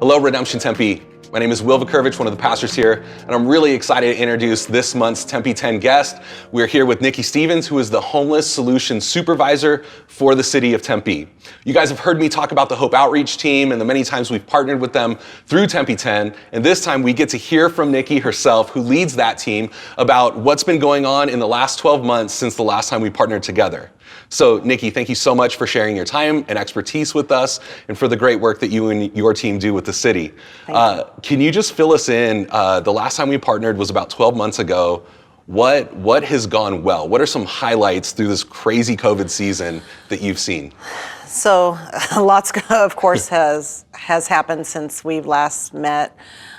Hello, Redemption Tempe. My name is Will Vukovic, one of the pastors here, and I'm really excited to introduce this month's Tempe 10 guest. We're here with Nikki Stevens, who is the Homeless Solutions Supervisor for the city of Tempe. You guys have heard me talk about the Hope Outreach team and the many times we've partnered with them through Tempe 10, and this time we get to hear from Nikki herself, who leads that team, about what's been going on in the last 12 months since the last time we partnered together. So, Nikki, thank you so much for sharing your time and expertise with us and for the great work that you and your team do with the city. Can you just fill us in? The last time we partnered was about 12 months ago. What has gone well? What are some highlights through this crazy COVID season that you've seen? So lots, of course, has happened since we've last met.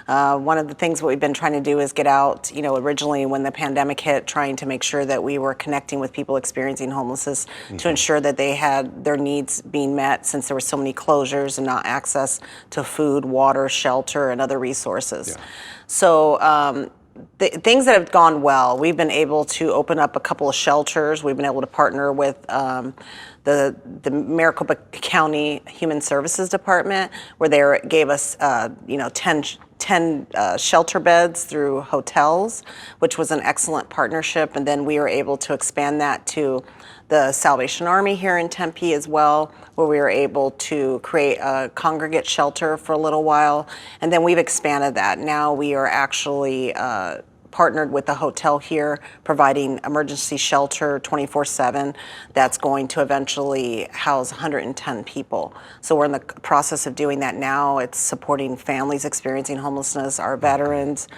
One of the things we've been trying to do is get out, originally when the pandemic hit, trying to make sure that we were connecting with people experiencing homelessness to ensure that they had their needs being met, since there were so many closures and not access to food, water, shelter, and other resources. Yeah. So the things that have gone well, we've been able to open up a couple of shelters. We've been able to partner with the Maricopa County Human Services Department, where they gave us 10 shelter beds through hotels, which was an excellent partnership. And then we were able to expand that to the Salvation Army here in Tempe as well, where we were able to create a congregate shelter for a little while. And then we've expanded that. Now we are actually partnered with a hotel here, providing emergency shelter 24/7 that's going to eventually house 110 people. So we're in the process of doing that now. It's supporting families experiencing homelessness, our veterans,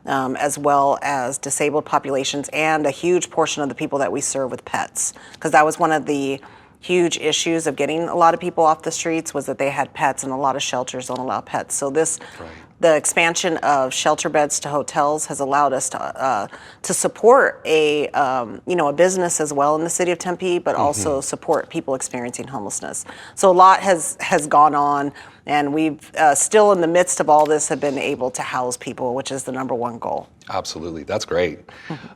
as well as disabled populations, and a huge portion of the people that we serve with pets. Because that was one of the huge issues of getting a lot of people off the streets, was that they had pets, and a lot of shelters don't allow pets. So the expansion of shelter beds to hotels has allowed us to support a business as well in the city of Tempe, but also support people experiencing homelessness. So a lot has gone on, and we've still in the midst of all this have been able to house people, which is the number one goal. Absolutely, that's great.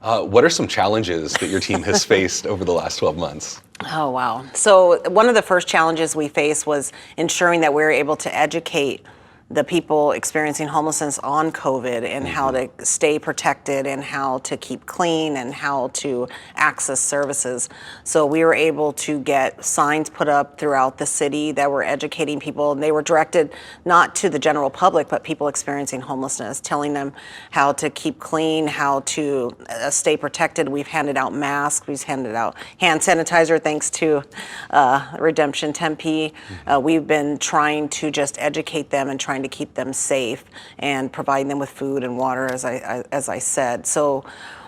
What are some challenges that your team has faced over the last 12 months? Oh, wow. So one of the first challenges we faced was ensuring that we were able to educate the people experiencing homelessness on COVID and how to stay protected and how to keep clean and how to access services. So we were able to get signs put up throughout the city that were educating people, and they were directed not to the general public, but people experiencing homelessness, telling them how to keep clean, how to stay protected. We've handed out masks, we've handed out hand sanitizer thanks to Redemption Tempe. We've been trying to just educate them and trying to keep them safe and providing them with food and water, as I said. So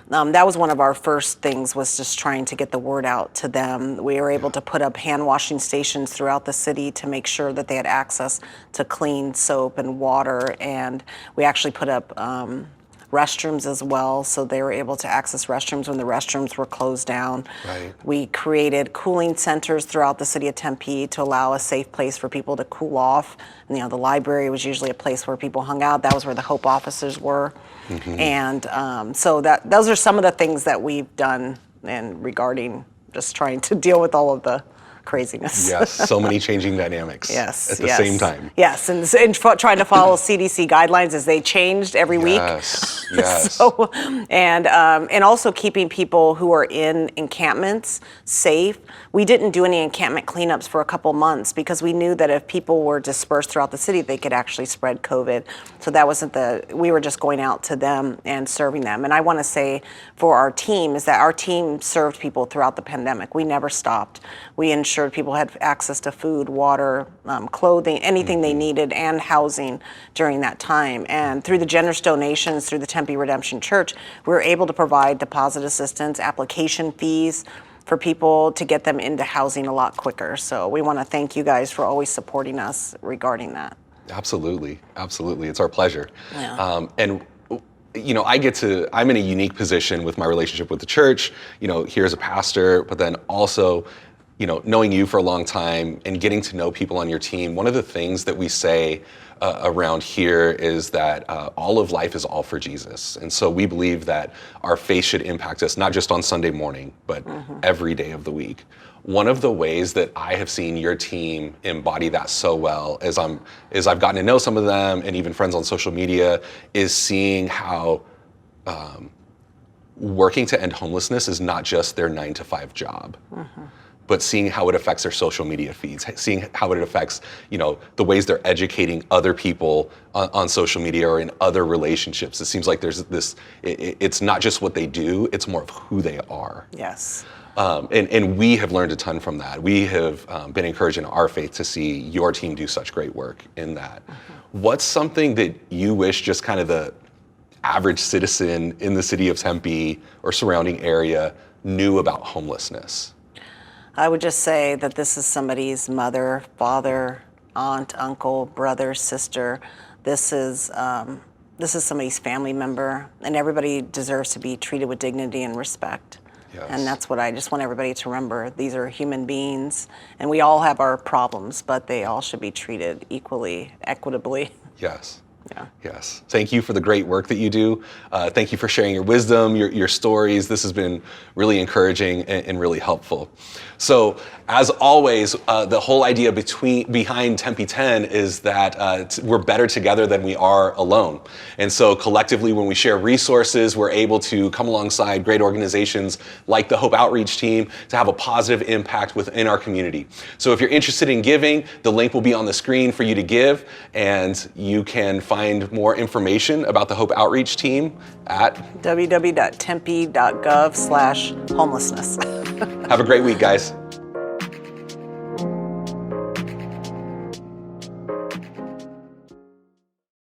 that was one of our first things, was just trying to get the word out to them. We were able to put up hand washing stations throughout the city to make sure that they had access to clean soap and water, and we actually put up restrooms as well, so they were able to access restrooms when the restrooms were closed down. Right. We created cooling centers throughout the city of Tempe to allow a safe place for people to cool off. And, the library was usually a place where people hung out. That was where the Hope officers were. And so those are some of the things that we've done and regarding just trying to deal with all of the craziness. Yes, so many changing dynamics at the same time. Yes, and trying to follow CDC guidelines as they changed every week. Yes. So, and also keeping people who are in encampments safe. We didn't do any encampment cleanups for a couple months because we knew that if people were dispersed throughout the city, they could actually spread COVID. So that wasn't we were just going out to them and serving them. And I want to say for our team is that our team served people throughout the pandemic. We never stopped. We ensured people had access to food, water, clothing, anything they needed, and housing during that time. And through the generous donations through the Tempe Redemption Church, we were able to provide deposit assistance, application fees for people to get them into housing a lot quicker. So we want to thank you guys for always supporting us regarding that. Absolutely. It's our pleasure. Yeah. And I'm in a unique position with my relationship with the church, here as a pastor, but then also, knowing you for a long time and getting to know people on your team. One of the things that we say around here is that all of life is all for Jesus. And so we believe that our faith should impact us, not just on Sunday morning, but every day of the week. one of the ways that I have seen your team embody that so well as I've gotten to know some of them and even friends on social media is seeing how working to end homelessness is not just their 9-to-5 job, but seeing how it affects their social media feeds, seeing how it affects, the ways they're educating other people on social media or in other relationships. It seems like there's this, it's not just what they do, it's more of who they are. Yes. And we have learned a ton from that. We have been encouraged in our faith to see your team do such great work in that. What's something that you wish just kind of the average citizen in the city of Tempe or surrounding area knew about homelessness? I would just say that this is somebody's mother, father, aunt, uncle, brother, sister. This is somebody's family member, and everybody deserves to be treated with dignity and respect. Yes. And that's what I just want everybody to remember. These are human beings, and we all have our problems, but they all should be treated equally, equitably. Yes. Yeah. Yes. Thank you for the great work that you do. Thank you for sharing your wisdom, your stories. This has been really encouraging and really helpful. So, as always, the whole idea behind Tempe 10 is that we're better together than we are alone. And so collectively, when we share resources, we're able to come alongside great organizations like the Hope Outreach Team to have a positive impact within our community. So if you're interested in giving, the link will be on the screen for you to give, and you can find more information about the Hope Outreach Team at www.tempe.gov/homelessness. Have a great week, guys.